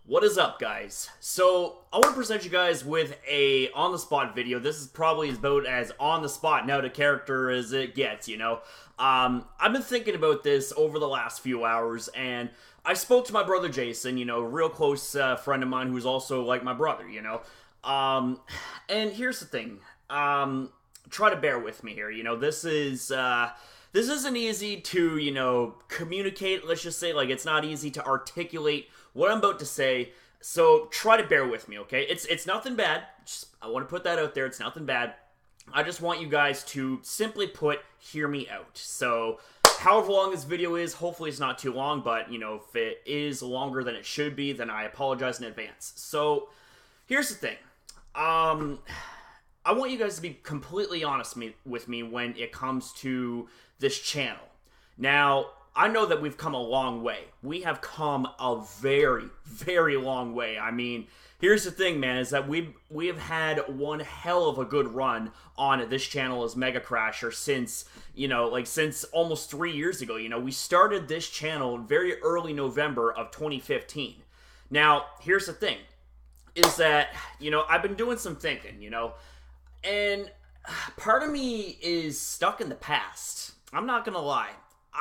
What is up, guys? So, I want to present you guys with a on-the-spot video. This is probably about as on-the-spot now to character as it gets, you know? I've been thinking about this over the last few hours, and I spoke to my brother Jason, you know, a real close friend of mine who's also like my brother, you know? And here's the thing. Try to bear with me here, you know? This isn't easy to, you know, communicate, let's just say. Like, it's not easy to articulate what I'm about to say, so try to bear with me, okay? It's nothing bad. I want to put that out there. It's nothing bad. I just want you guys to simply put, hear me out. So, however long this video is, hopefully it's not too long, but, you know, if it is longer than it should be, then I apologize in advance. So, here's the thing. I want you guys to be completely honest with me when it comes to this channel. Now, I know that we've come a long way. We have come a very, very long way. I mean, here's the thing, man, is that we have had one hell of a good run on this channel as Mega Crasher since, you know, like since almost 3 years ago. You know, we started this channel in very early November of 2015. Now, here's the thing, is that, you know, I've been doing some thinking, you know, and part of me is stuck in the past. I'm not gonna lie.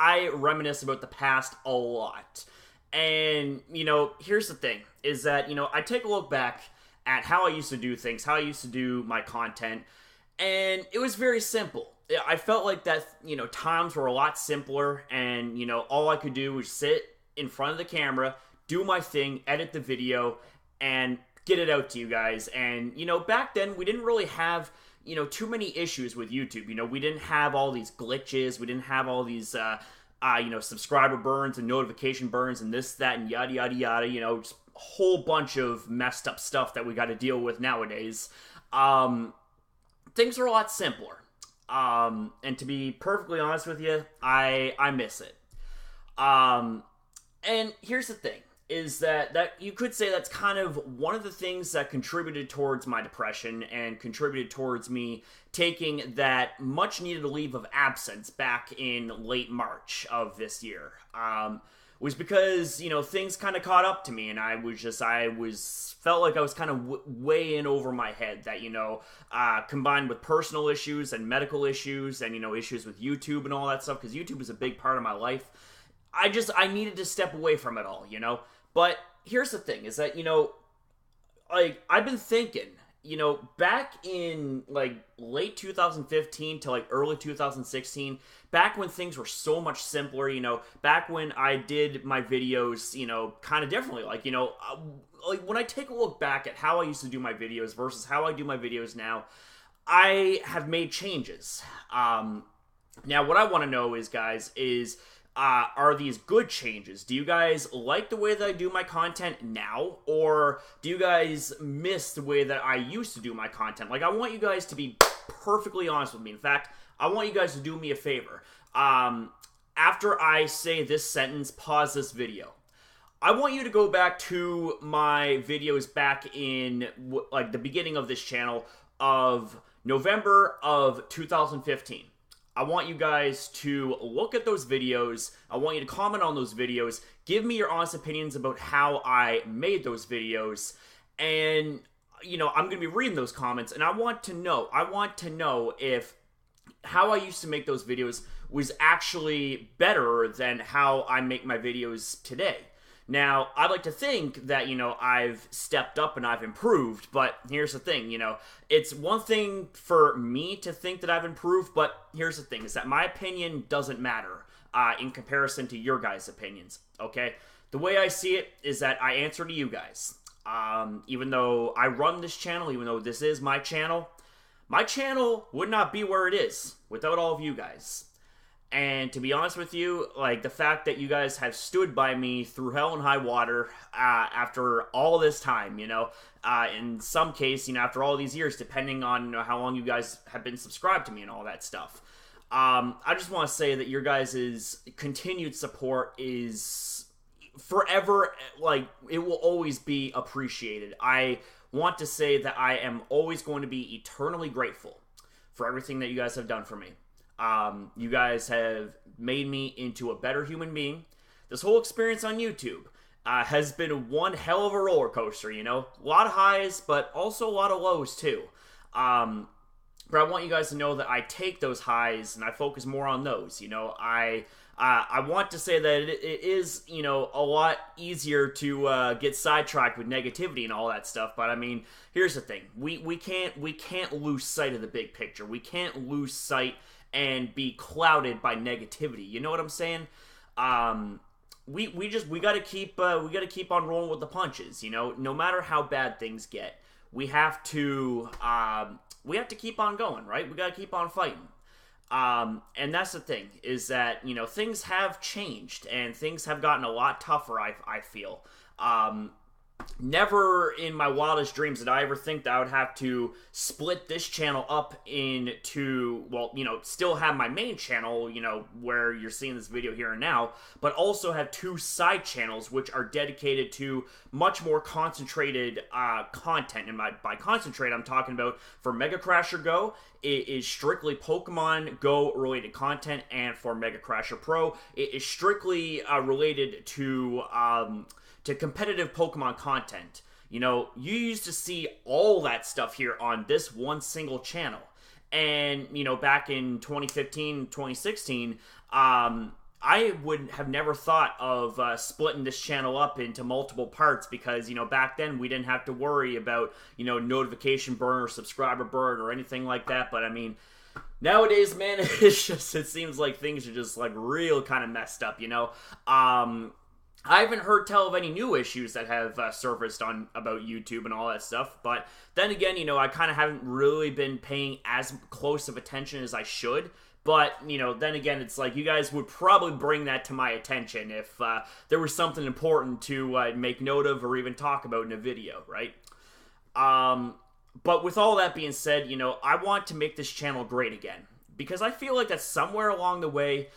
I reminisce about the past a lot. And, you know, here's the thing, is that, you know, I take a look back at how I used to do things, how I used to do my content, and it was very simple. I felt like that, you know, times were a lot simpler, and, you know, all I could do was sit in front of the camera, do my thing, edit the video, and get it out to you guys. And, you know, back then, we didn't really have, you know, too many issues with YouTube. You know, we didn't have all these glitches. We didn't have all these, you know, subscriber burns and notification burns and this, that, and yada, yada, yada. You know, just a whole bunch of messed up stuff that we got to deal with nowadays. Things are a lot simpler. And to be perfectly honest with you, I miss it. And here's the thing, is that you could say that's kind of one of the things that contributed towards my depression and contributed towards me taking that much needed leave of absence back in late March of this year. Was because, you know, things kind of caught up to me, and I felt like I was kind of way in over my head, that, you know, combined with personal issues and medical issues and, you know, issues with YouTube and all that stuff, because YouTube is a big part of my life. I needed to step away from it all, you know? But here's the thing, is that, you know, like, I've been thinking, you know, back in, like, late 2015 to, like, early 2016, back when things were so much simpler, you know, back when I did my videos, you know, kind of differently, like, you know, like, when I take a look back at how I used to do my videos versus how I do my videos now, I have made changes. Now, what I want to know is, guys, are these good changes? Do you guys like the way that I do my content now? Or do you guys miss the way that I used to do my content? Like, I want you guys to be perfectly honest with me. In fact, I want you guys to do me a favor. After I say this sentence, pause this video. I want you to go back to my videos back in, like, the beginning of this channel of November of 2015. I want you guys to look at those videos. I want you to comment on those videos. Give me your honest opinions about how I made those videos. And, you know, I'm going to be reading those comments, and I want to know if how I used to make those videos was actually better than how I make my videos today. Now, I'd like to think that, you know, I've stepped up and I've improved, but here's the thing, you know, it's one thing for me to think that I've improved, but here's the thing, is that my opinion doesn't matter in comparison to your guys' opinions, okay? The way I see it is that I answer to you guys. Even though I run this channel, even though this is my channel would not be where it is without all of you guys. And to be honest with you, like, the fact that you guys have stood by me through hell and high water after all this time, you know, in some case, you know, after all these years, depending on, you know, how long you guys have been subscribed to me and all that stuff. I just want to say that your guys' continued support is forever, like, it will always be appreciated. I want to say that I am always going to be eternally grateful for everything that you guys have done for me. You guys have made me into a better human being. This whole experience on YouTube, has been one hell of a roller coaster, you know? A lot of highs, but also a lot of lows, too. But I want you guys to know that I take those highs and I focus more on those, you know? I want to say that it is, you know, a lot easier to get sidetracked with negativity and all that stuff. But I mean, here's the thing: we can't lose sight of the big picture. We can't lose sight and be clouded by negativity. You know what I'm saying? We gotta keep on rolling with the punches. You know, no matter how bad things get, we have to keep on going, right? We gotta keep on fighting. And that's the thing, is that, you know, things have changed and things have gotten a lot tougher, I feel. Never in my wildest dreams did I ever think that I would have to split this channel up into, well, you know, still have my main channel, you know, where you're seeing this video here and now, but also have two side channels which are dedicated to much more concentrated content. And by concentrate, I'm talking about for Mega Crasher Go, it is strictly Pokemon Go related content, and for Mega Crasher Pro, it is strictly related to competitive Pokemon content. You know, you used to see all that stuff here on this one single channel. And, you know, back in 2015, 2016, I would have never thought of splitting this channel up into multiple parts because, you know, back then we didn't have to worry about, you know, notification burn or subscriber burn or anything like that. But, I mean, nowadays, man, it seems like things are just, like, real kind of messed up, you know? I haven't heard tell of any new issues that have surfaced about YouTube and all that stuff, but then again, you know, I kind of haven't really been paying as close of attention as I should, but, you know, then again, it's like you guys would probably bring that to my attention if there was something important to make note of or even talk about in a video, right? But with all that being said, you know, I want to make this channel great again, because I feel like that somewhere along the way,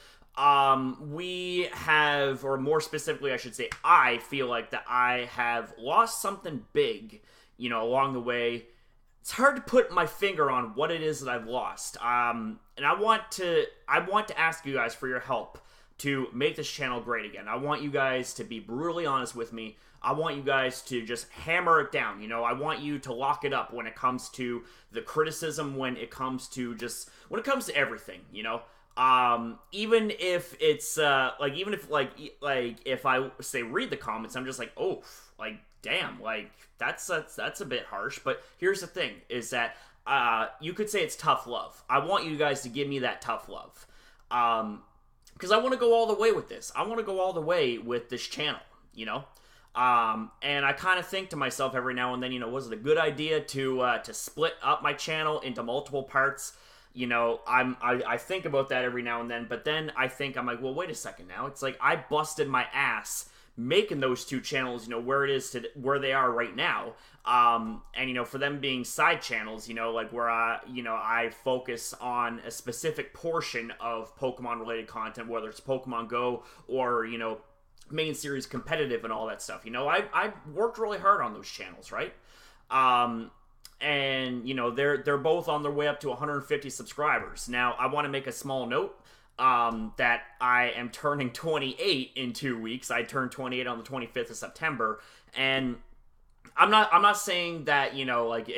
we have, or more specifically, I should say, I feel like that I have lost something big, you know, along the way. It's hard to put my finger on what it is that I've lost. And I want to ask you guys for your help to make this channel great again. I want you guys to be brutally honest with me. I want you guys to just hammer it down. You know, I want you to lock it up when it comes to the criticism, when it comes to everything, you know. Even if it's even if I say read the comments, I'm just like, oh, like, damn, like that's a bit harsh. But here's the thing, is that you could say it's tough love. I want you guys to give me that tough love, because I want to go all the way with this. I want to go all the way with this channel, you know. And I kind of think to myself every now and then, you know, was it a good idea to split up my channel into multiple parts? You know, I think about that every now and then, but then I'm like, well, wait a second now. It's like I busted my ass making those two channels, you know, where they are right now. And, you know, for them being side channels, you know, like where I focus on a specific portion of Pokemon related content, whether it's Pokemon Go or, you know, main series competitive and all that stuff. You know, I worked really hard on those channels, right? And, you know, they're both on their way up to 150 subscribers. Now, I want to make a small note that I am turning 28 in 2 weeks. I turned 28 on the 25th of September, and I'm not saying that, you know, like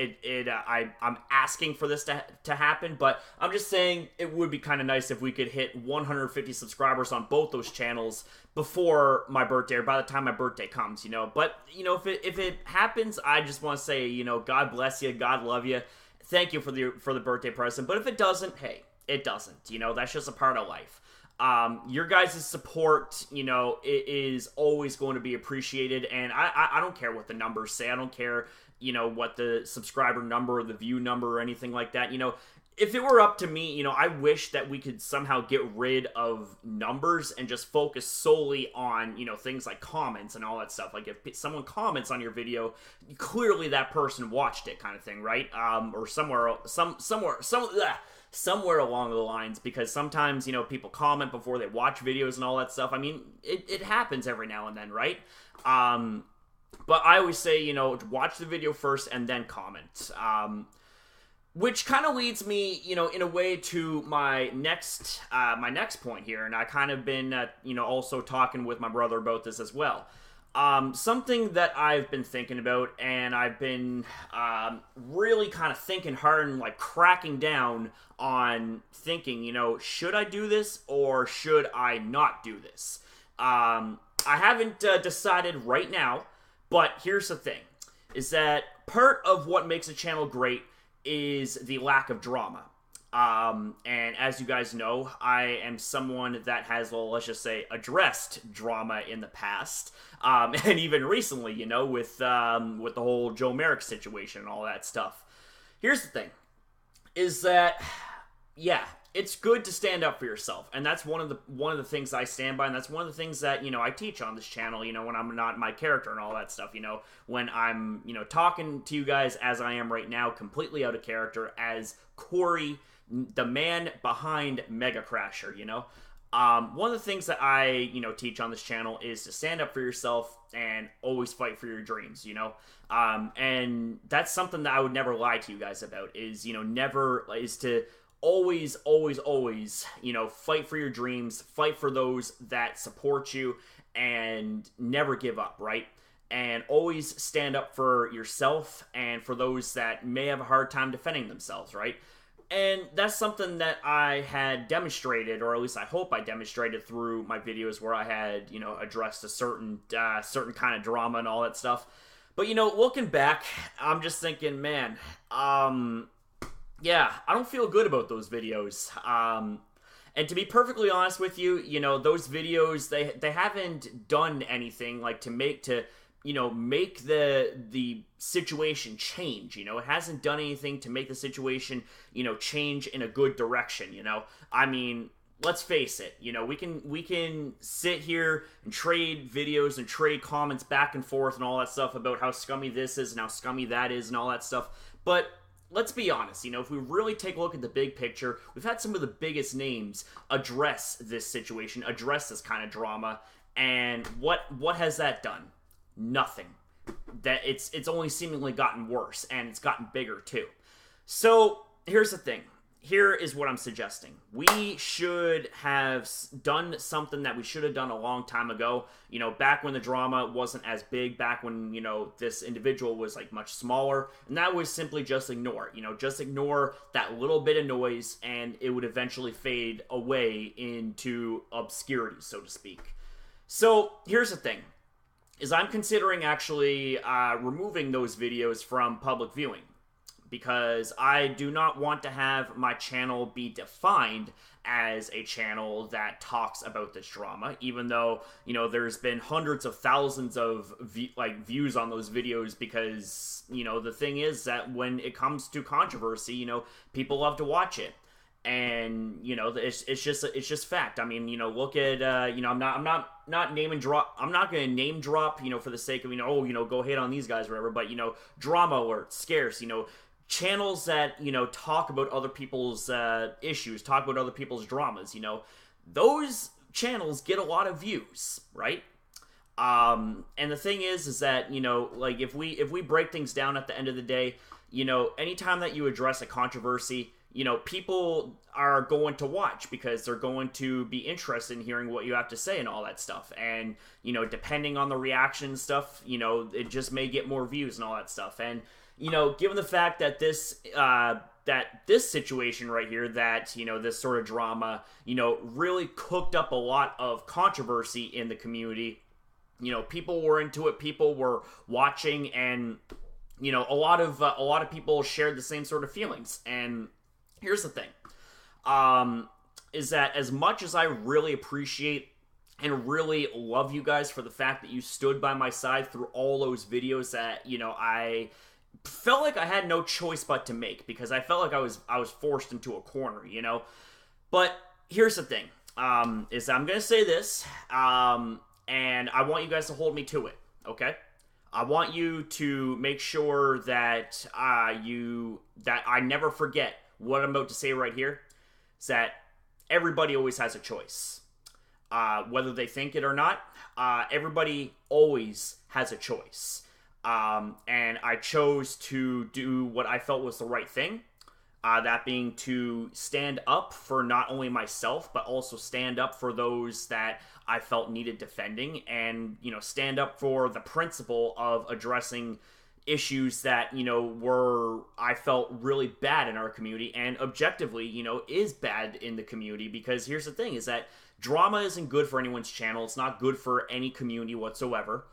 I'm asking for this to happen, but I'm just saying it would be kind of nice if we could hit 150 subscribers on both those channels before my birthday, or by the time my birthday comes, you know. But, you know, if it happens, I just want to say, you know, God bless you, God love you, thank you for the birthday present. But if it doesn't, hey, it doesn't, you know, that's just a part of life. Your guys' support, you know, it is always going to be appreciated, and I don't care what the numbers say. I don't care, you know, what the subscriber number or the view number or anything like that. You know, if it were up to me, you know, I wish that we could somehow get rid of numbers and just focus solely on, you know, things like comments and all that stuff. Like if someone comments on your video, clearly that person watched it, kind of thing, right? Or somewhere along the lines, because sometimes, you know, people comment before they watch videos and all that stuff. I mean, it happens every now and then, right? But I always say, you know, watch the video first and then comment. Which kind of leads me, you know, in a way to my next point here, and I kind of been, you know, also talking with my brother about this as well. Something that I've been thinking about, and I've been really kind of thinking hard and like cracking down on thinking, should I do this or should I not do this? I haven't decided right now, but here's the thing, is that part of what makes a channel great is the lack of drama. And as you guys know, I am someone that has, well, let's just say, addressed drama in the past, and even recently, with the whole Joe Merrick situation and all that stuff. Here's the thing, is that, yeah, it's good to stand up for yourself, and that's one of the things I stand by, and that's one of the things that, I teach on this channel, when I'm not my character and all that stuff, when I'm, talking to you guys as I am right now, completely out of character, as Corey, the man behind Mega Crasher, one of the things that I, teach on this channel is to stand up for yourself and always fight for your dreams, and that's something that I would never lie to you guys about, is, is to always, always, always, fight for your dreams, fight for those that support you, and never give up, right? And always stand up for yourself and for those that may have a hard time defending themselves, right? And that's something that I had demonstrated, or at least I hope I demonstrated through my videos where I had, addressed a certain kind of drama and all that stuff. But, looking back, I'm just thinking, man, yeah, I don't feel good about those videos. And to be perfectly honest with you, those videos, they haven't done anything like to make the situation change, it hasn't done anything to make the situation, change in a good direction, I mean, let's face it, we can sit here and trade videos and trade comments back and forth and all that stuff about how scummy this is and how scummy that is and all that stuff, but let's be honest, if we really take a look at the big picture, we've had some of the biggest names address this situation, address this kind of drama, and what has that done? Nothing. That it's only seemingly gotten worse, and it's gotten bigger too. So here's the thing. Here is what I'm suggesting. We should have done something that we should have done a long time ago. Back when the drama wasn't as big, back when, this individual was like much smaller, and that was simply just ignore. Just ignore that little bit of noise, and it would eventually fade away into obscurity, so to speak. So here's the thing, is I'm considering actually removing those videos from public viewing, because I do not want to have my channel be defined as a channel that talks about this drama, even though, there's been hundreds of thousands of views on those videos, because, the thing is that when it comes to controversy, people love to watch it. And it's just fact. I mean, look at I'm not name and drop. I'm not going to name drop, for the sake of go hate on these guys or whatever. But drama alert, scarce. Channels that talk about other people's issues, talk about other people's dramas. Those channels get a lot of views, right? And the thing is that if we break things down at the end of the day, anytime that you address a controversy, people are going to watch because they're going to be interested in hearing what you have to say and all that stuff. And, depending on the reaction stuff, it just may get more views and all that stuff. And, given the fact that this situation right here, that, this sort of drama, really cooked up a lot of controversy in the community, people were into it, people were watching, and, a lot of people shared the same sort of feelings. And here's the thing, is that as much as I really appreciate and really love you guys for the fact that you stood by my side through all those videos that, I felt like I had no choice but to make, because I felt like I was forced into a corner, But here's the thing, is that I'm going to say this, and I want you guys to hold me to it, okay? I want you to make sure that that I never forget what I'm about to say right here, is that everybody always has a choice. Whether they think it or not, everybody always has a choice. And I chose to do what I felt was the right thing. That being to stand up for not only myself, but also stand up for those that I felt needed defending, and, stand up for the principle of addressing issues that, I felt really bad in our community, and objectively, is bad in the community. Because here's the thing, is that drama isn't good for anyone's channel. It's not good for any community whatsoever.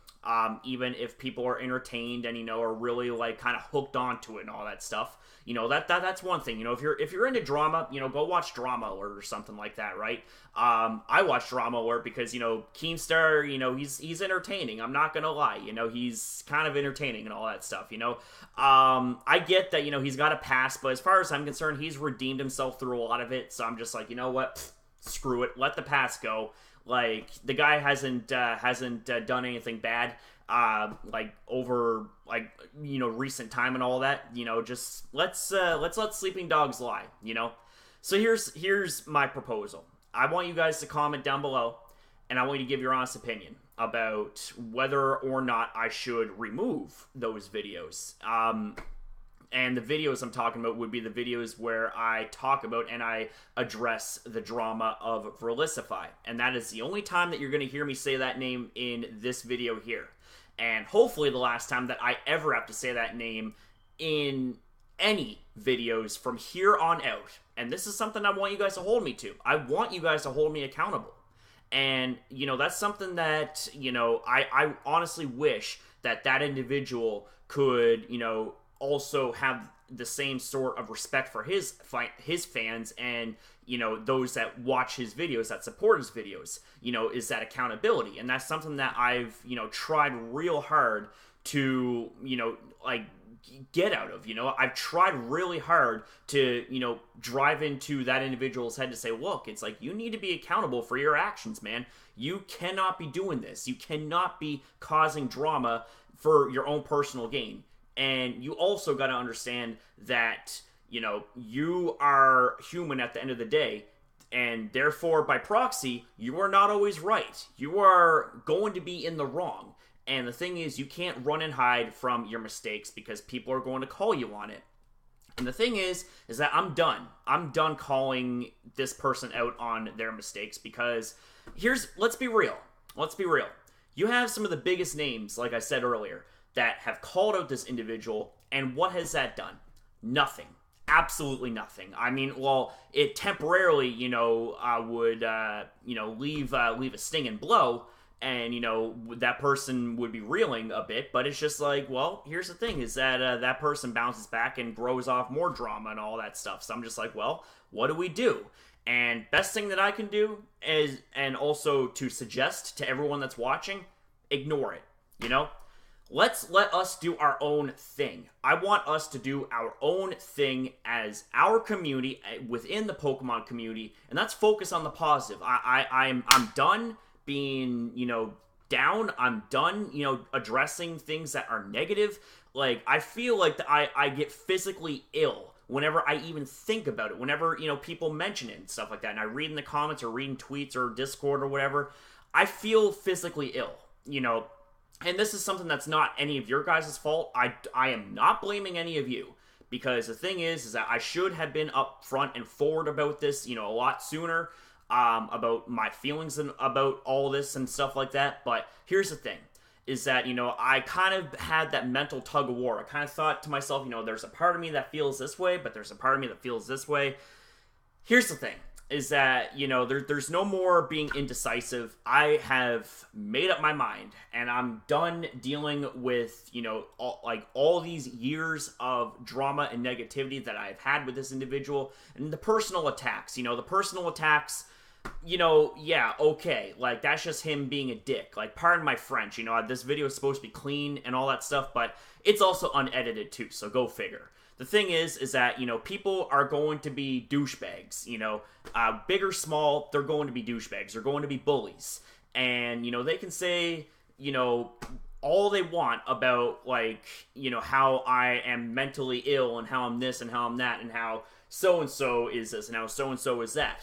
Even if people are entertained and, are really, kind of hooked onto it and all that stuff. That's one thing. If you're into drama, go watch Drama Alert or something like that, right? I watch Drama Alert because, Keemstar, he's entertaining. I'm not gonna lie. He's kind of entertaining and all that stuff, I get that, he's got a pass, but as far as I'm concerned, he's redeemed himself through a lot of it, so I'm just like, you know what? Screw it. Let the pass go. The guy hasn't done anything bad, over, recent time and all that, just let's let sleeping dogs lie, So here's my proposal. I want you guys to comment down below, and I want you to give your honest opinion about whether or not I should remove those videos. And the videos I'm talking about would be the videos where I talk about and I address the drama of Verlicify. And that is the only time that you're going to hear me say that name in this video here. And hopefully the last time that I ever have to say that name in any videos from here on out. And this is something I want you guys to hold me to. I want you guys to hold me accountable. And, that's something that, I honestly wish that individual could, also have the same sort of respect for his fans and, those that watch his videos, that support his videos, is that accountability. And that's something that I've, tried real hard to, get out of. I've tried really hard to, drive into that individual's head to say, look, it's like, you need to be accountable for your actions, man. You cannot be doing this. You cannot be causing drama for your own personal gain. And you also got to understand that, you are human at the end of the day, and therefore, by proxy, you are not always right. You are going to be in the wrong. And the thing is, you can't run and hide from your mistakes because people are going to call you on it. And the thing is that I'm done. I'm done calling this person out on their mistakes because let's be real. Let's be real. You have some of the biggest names, like I said earlier, that have called out this individual, and what has that done? Nothing. Absolutely nothing. I mean, well, it temporarily, would, leave a stinging blow, and, that person would be reeling a bit, but it's just like, well, here's the thing, is that that person bounces back and grows off more drama and all that stuff. So I'm just like, well, what do we do? And best thing that I can do is, and also to suggest to everyone that's watching, ignore it, Let's let us do our own thing. I want us to do our own thing as our community within the Pokemon community, and that's focus on the positive. I'm done being, down. I'm done, addressing things that are negative. I feel like I get physically ill whenever I even think about it. Whenever, people mention it and stuff like that, and I read in the comments or read in tweets or Discord or whatever, I feel physically ill, And this is something that's not any of your guys' fault. I am not blaming any of you. Because the thing is that I should have been upfront and forward about this, a lot sooner. About my feelings and about all this and stuff like that. But here's the thing. Is that, I kind of had that mental tug of war. I kind of thought to myself, there's a part of me that feels this way, but there's a part of me that feels this way. Here's the thing. Is that, there's no more being indecisive. I have made up my mind, and I'm done dealing with, all these years of drama and negativity that I've had with this individual, and the personal attacks, yeah, okay, that's just him being a dick, pardon my French, this video is supposed to be clean and all that stuff, but it's also unedited too, so go figure. The thing is that, people are going to be douchebags, big or small, they're going to be douchebags, they're going to be bullies, and, they can say, all they want about, how I am mentally ill, and how I'm this, and how I'm that, and how so-and-so is this, and how so-and-so is that,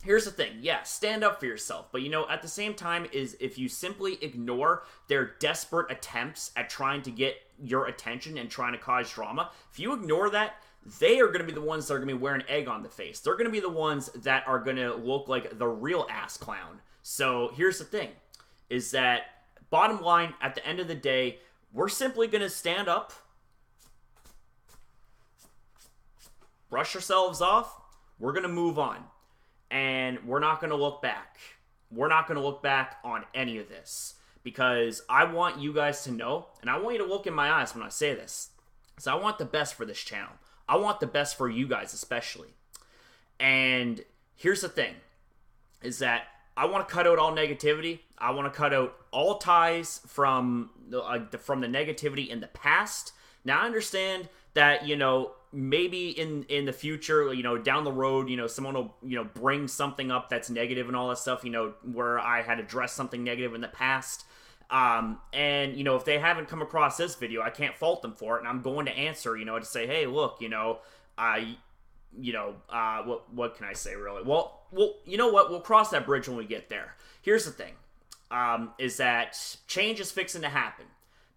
Here's the thing, yeah, stand up for yourself, but at the same time is if you simply ignore their desperate attempts at trying to get your attention and trying to cause drama, if you ignore that, they are going to be the ones that are going to be wearing egg on the face. They're going to be the ones that are going to look like the real ass clown. So here's the thing, is that bottom line, at the end of the day, we're simply going to stand up, brush ourselves off, we're going to move on, and we're not going to look back. We're not going to look back on any of this, because I want you guys to know, and I want you to look in my eyes when I say this, so I want the best for this channel. I want the best for you guys especially. And here's the thing, is that I want to cut out all negativity. I want to cut out all ties from the negativity in the past. Now, I understand that, you know, maybe in the future, you know, down the road, you know, someone will, you know, bring something up that's negative and all that stuff, you know, where I had addressed something negative in the past. And, you know, if they haven't come across this video, I can't fault them for it. And I'm going to answer, you know, to say, hey, look, you know, what can I say, really? Well, you know what? We'll cross that bridge when we get there. Here's the thing, is that change is fixing to happen,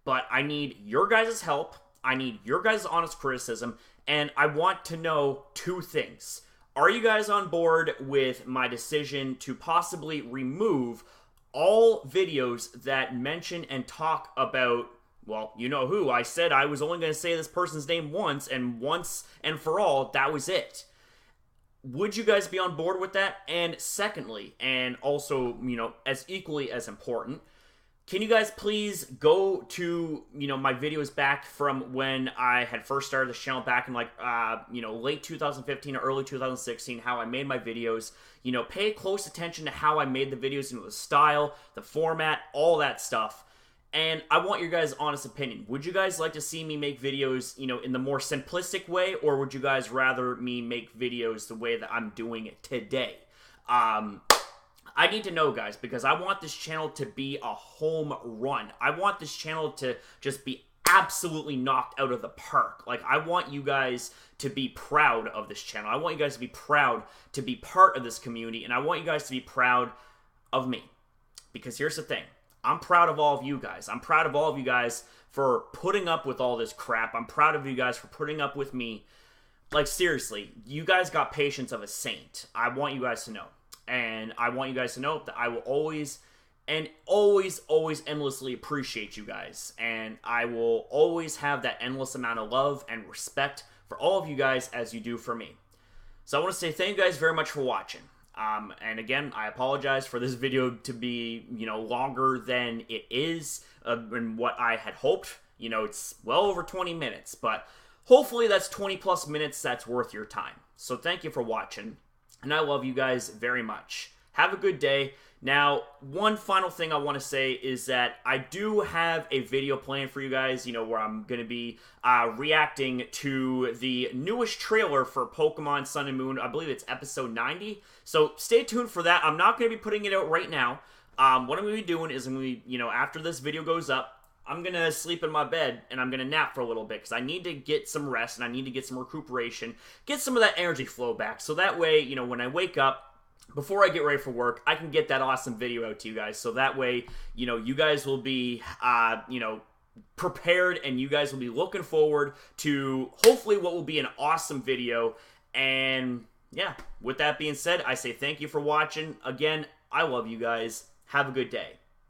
but I need your guys' help. I need your guys' honest criticism, and I want to know two things. Are you guys on board with my decision to possibly remove all videos that mention and talk about, well, you know who? I said I was only going to say this person's name once and for all, that was it. Would you guys be on board with that? And secondly, and also, you know, as equally as important, can you guys please go to, you know, my videos back from when I had first started this channel back in, like, you know, late 2015 or early 2016, how I made my videos. You know, pay close attention to how I made the videos, you know, the style, the format, all that stuff. And I want your guys' honest opinion. Would you guys like to see me make videos, you know, in the more simplistic way, or would you guys rather me make videos the way that I'm doing it today? I need to know, guys, because I want this channel to be a home run. I want this channel to just be absolutely knocked out of the park. Like, I want you guys to be proud of this channel. I want you guys to be proud to be part of this community, and I want you guys to be proud of me. Because here's the thing. I'm proud of all of you guys. I'm proud of all of you guys for putting up with all this crap. I'm proud of you guys for putting up with me. Like, seriously, you guys got patience of a saint. I want you guys to know. And I want you guys to know that I will always and always endlessly appreciate you guys. And I will always have that endless amount of love and respect for all of you guys as you do for me. So I want to say thank you guys very much for watching. And again, I apologize for this video to be, you know, longer than it is and what I had hoped. You know, it's well over 20 minutes, but hopefully that's 20 plus minutes that's worth your time. So thank you for watching. And I love you guys very much. Have a good day. Now, one final thing I want to say is that I do have a video planned for you guys, you know, where I'm going to be reacting to the newest trailer for Pokemon Sun and Moon. I believe it's episode 90. So stay tuned for that. I'm not going to be putting it out right now. What I'm going to be doing is I'm going to be, you know, after this video goes up, I'm going to sleep in my bed and I'm going to nap for a little bit because I need to get some rest and I need to get some recuperation, get some of that energy flow back. So that way, you know, when I wake up, before I get ready for work, I can get that awesome video out to you guys. So that way, you know, you guys will be, you know, prepared and you guys will be looking forward to hopefully what will be an awesome video. And yeah, with that being said, I say thank you for watching. Again, I love you guys. Have a good day.